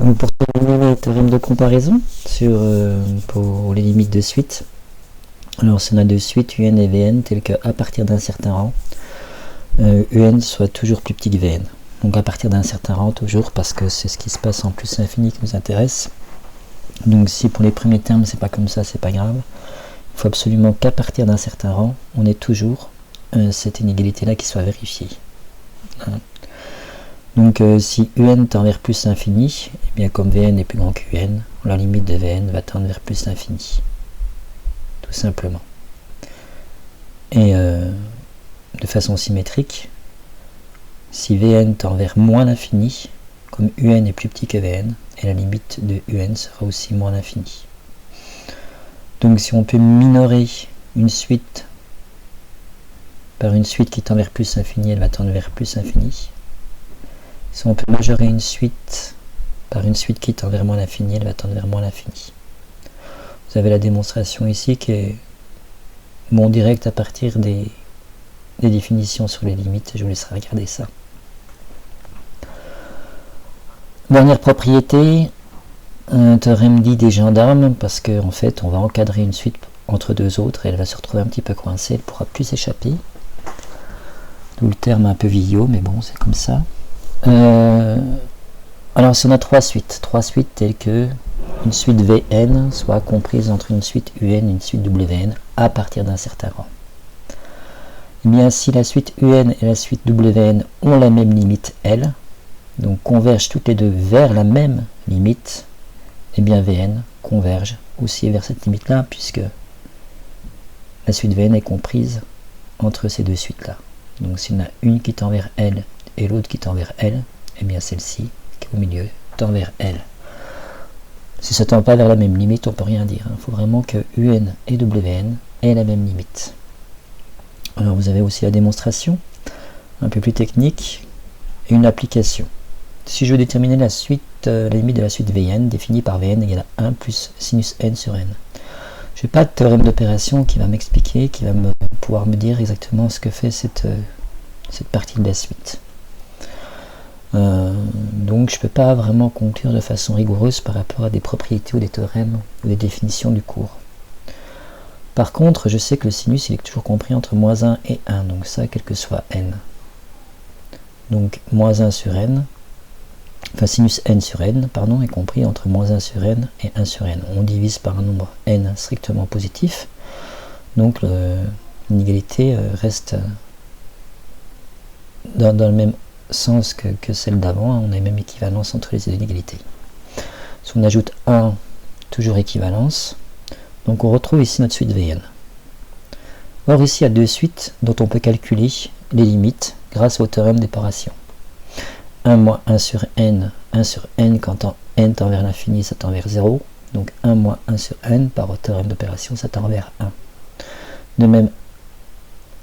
Donc pour terminer le théorème de comparaison pour les limites de suite, alors si on a de suite UN et Vn tel qu'à partir d'un certain rang, UN soit toujours plus petit que Vn. Donc à partir d'un certain rang toujours, parce que c'est ce qui se passe en plus infini qui nous intéresse. Donc si pour les premiers termes c'est pas comme ça, c'est pas grave. Il faut absolument qu'à partir d'un certain rang, on ait toujours cette inégalité là qui soit vérifiée. Hein. Donc si UN tend vers plus l'infini, et bien comme Vn est plus grand que UN, la limite de Vn va tendre vers plus l'infini. Tout simplement. Et de façon symétrique, si Vn tend vers moins l'infini, comme UN est plus petit que Vn, et la limite de UN sera aussi moins l'infini. Donc si on peut minorer une suite par une suite qui tend vers plus l'infini, elle va tendre vers plus l'infini. Si on peut majorer une suite par une suite qui tend vers moins l'infini, elle va tendre vers moins l'infini. Vous avez la démonstration ici qui est direct à partir des définitions sur les limites. Je vous laisserai regarder ça. Dernière propriété, un théorème dit des gendarmes, parce qu'en fait on va encadrer une suite entre deux autres et elle va se retrouver un petit peu coincée, elle ne pourra plus s'échapper. D'où le terme un peu vieillot, mais bon, c'est comme ça. Alors si on a trois suites telles que une suite Vn soit comprise entre une suite Un et une suite Wn à partir d'un certain rang. Et bien si la suite Un et la suite Wn ont la même limite L, donc convergent toutes les deux vers la même limite, et bien Vn converge aussi vers cette limite là, puisque la suite Vn est comprise entre ces deux suites là. Donc s'il y en a une qui tend vers L et l'autre qui tend vers L, et bien celle-ci qui est au milieu tend vers L. Si ça ne tend pas vers la même limite, on ne peut rien dire. Il faut vraiment que Un et Wn aient la même limite. Alors vous avez aussi la démonstration, un peu plus technique, et une application. Si je veux déterminer la limite de la suite Vn, définie par Vn égale à 1 plus sinus n sur n. Je n'ai pas de théorème d'opération qui va m'expliquer, qui va pouvoir me dire exactement ce que fait cette partie de la suite. Donc je ne peux pas vraiment conclure de façon rigoureuse par rapport à des propriétés ou des théorèmes ou des définitions du cours. Par contre, je sais que le sinus il est toujours compris entre moins 1 et 1, donc ça quel que soit n. Donc moins 1 sur n, enfin sinus n sur n, pardon, est compris entre moins 1 sur n et 1 sur n. On divise par un nombre n strictement positif, donc l'inégalité reste dans le même sens que celle d'avant, on a la même équivalence entre les inégalités. Si on ajoute 1, toujours équivalence, donc on retrouve ici notre suite Vn. Or ici il y a deux suites dont on peut calculer les limites grâce au théorème d'éparation. 1 moins 1 sur n quand n tend vers l'infini, ça tend vers 0, donc 1 moins 1 sur n par théorème d'opération, ça tend vers 1. De même,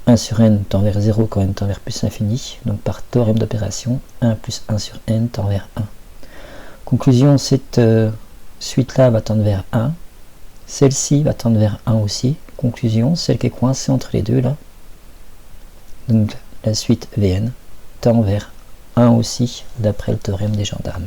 1 sur n tend vers 0 quand n tend vers plus l'infini, donc par théorème d'opération, 1 plus 1 sur n tend vers 1. Conclusion, cette suite-là va tendre vers 1, celle-ci va tendre vers 1 aussi. Conclusion, celle qui est coincée entre les deux là, donc la suite Vn, tend vers 1 aussi, d'après le théorème des gendarmes.